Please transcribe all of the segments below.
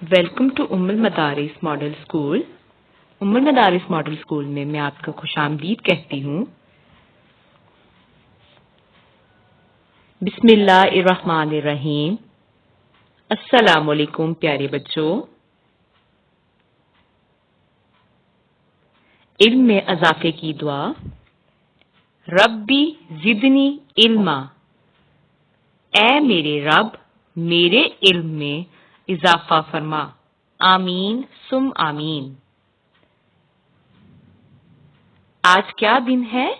Welcome to Ummul Madaris model school. Ummul Madaris model school में मैं आपका खुशामदीद कहती हूँ। बिस्मिल्लाहिर्रहमानिर्रहीम। अस्सलाम वालेकुम प्यारे बच्चों। इल्म में अज़ाफ़े की दुआ। रब्बी ज़िदनी इल्मा, ए मेरे रब मेरे इल्म में इजाफा फरमा। आमीन सुम आमीन। आज क्या दिन है?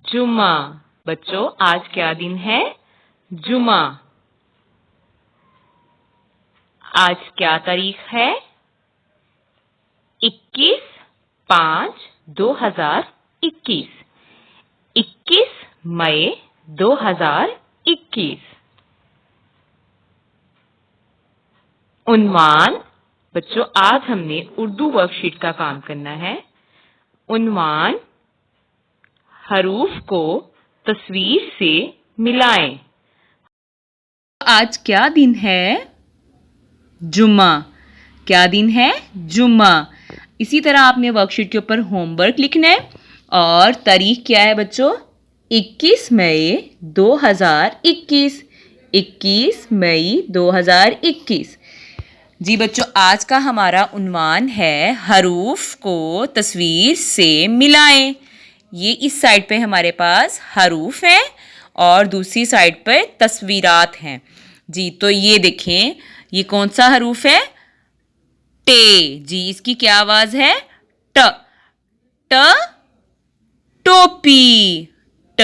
जुमा। बच्चों आज क्या दिन है? जुमा। आज क्या तारीख है? 21/5/2021। 21 मई 2021। उन्वान। बच्चों आज हमने उर्दू वर्कशीट का काम करना है। उन्वान, हरूफ को तस्वीर से मिलाएं। आज क्या दिन है? जुम्मा। क्या दिन है? जुम्मा। इसी तरह आपने वर्कशीट के ऊपर होमवर्क लिखना है और तारीख क्या है बच्चों? 21 मई 2021। 21 मई 2021। जी बच्चों, आज का हमारा उन्वान है हरूफ को तस्वीर से मिलाएं। ये इस साइड पे हमारे पास हरूफ हैं और दूसरी साइड पर तस्वीरात हैं। जी तो ये देखें, ये कौन सा हरूफ है? टे। जी इसकी क्या आवाज है? ट। ट टोपी। ट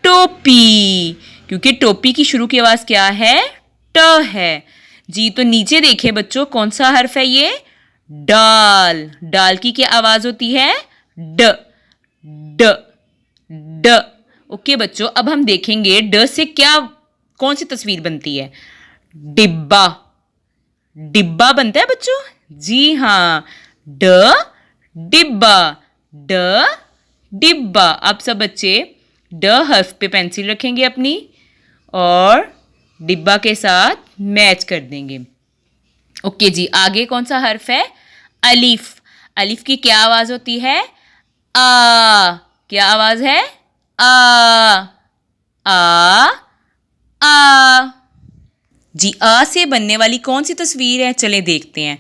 टोपी। क्योंकि टोपी की शुरू की आवाज क्या है? ट है। जी तो नीचे देखें बच्चों, कौन सा हर्फ है ये? डाल। डाल की क्या आवाज होती है? ड। ड ड। ओके बच्चों, अब हम देखेंगे ड से क्या कौन सी तस्वीर बनती है? डिब्बा। डिब्बा बनता है बच्चों? जी हाँ, ड डिब्बा। ड डिब्बा। अब सब बच्चे ड हर्फ पे पेंसिल रखेंगे अपनी और डिब्बा के साथ मैच कर देंगे। ओके जी, आगे कौन सा हर्फ है? अलिफ। अलिफ की क्या आवाज होती है? आ। क्या आवाज है? आ। आ आ। जी आ से बनने वाली कौन सी तस्वीर है? चले देखते हैं।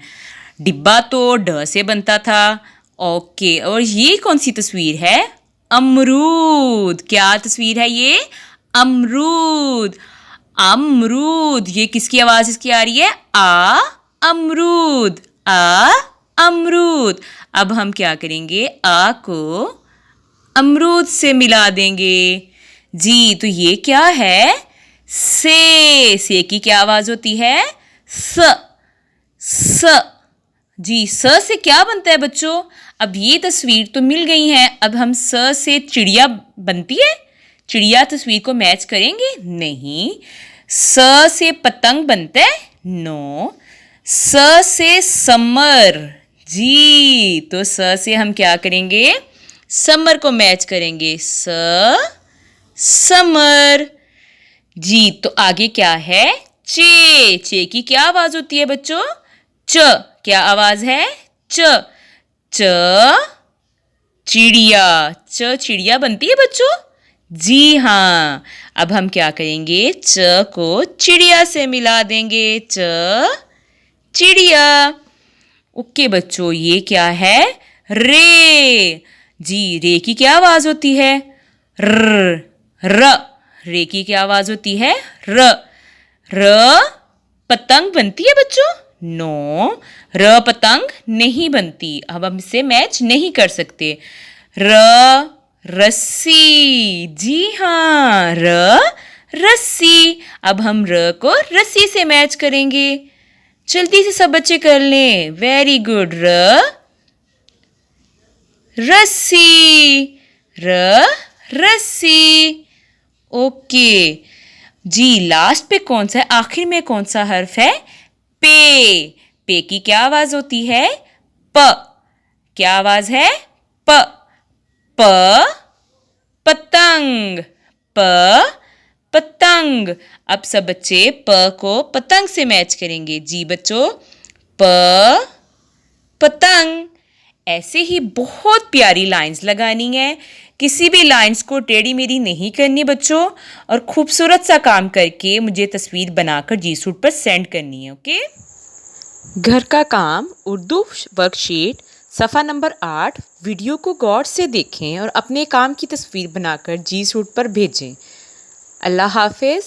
डिब्बा तो ड से बनता था। ओके, और ये कौन सी तस्वीर है? अमरूद। क्या तस्वीर है ये? अमरूद। अमरूद। ये किसकी आवाज इसकी आ रही है? आ अमरूद। आ अमरूद। अब हम क्या करेंगे? आ को अमरूद से मिला देंगे। जी तो ये क्या है? से की क्या आवाज होती है? स। स। जी स से क्या बनता है बच्चों? अब ये तस्वीर तो मिल गई है, अब हम स से चिड़िया बनती है? चिड़िया तस्वीर को मैच करेंगे? नहीं। स से पतंग बनता है? नो। स से समर। जी तो स से हम क्या करेंगे? समर को मैच करेंगे। स समर। जी तो आगे क्या है? चे। चे की क्या आवाज होती है बच्चों? च। क्या आवाज है? च। च चिड़िया। च चिड़िया बनती है बच्चों? जी हाँ। अब हम क्या करेंगे? च को चिड़िया से मिला देंगे। च चिड़िया। ओके बच्चों, ये क्या है? रे। जी रे की क्या आवाज होती है? र। र। रे की क्या आवाज होती है? र। र पतंग बनती है बच्चों? नो, र पतंग नहीं बनती। अब हम इसे मैच नहीं कर सकते। र रस्सी। जी हाँ, र रस्सी। अब हम र को रस्सी से मैच करेंगे। जल्दी से सब बच्चे कर लें। Very good. र रस्सी। र रस्सी। ओके जी, लास्ट पे कौन सा है? आखिर में कौन सा हर्फ है? पे। पे की क्या आवाज होती है? प। क्या आवाज है? प। प पतंग। प पतंग। अब सब बच्चे प को पतंग से मैच करेंगे। जी बच्चों, प पतंग। ऐसे ही बहुत प्यारी लाइंस लगानी है। किसी भी लाइंस को टेढ़ी मेढ़ी नहीं करनी बच्चों, और खूबसूरत सा काम करके मुझे तस्वीर बनाकर जी सूट पर सेंड करनी है। ओके। घर का काम उर्दू वर्कशीट सफ़ा नंबर 8 वीडियो को गौर से देखें और अपने काम की तस्वीर बनाकर जी सूट पर भेजें। अल्लाह हाफिज़।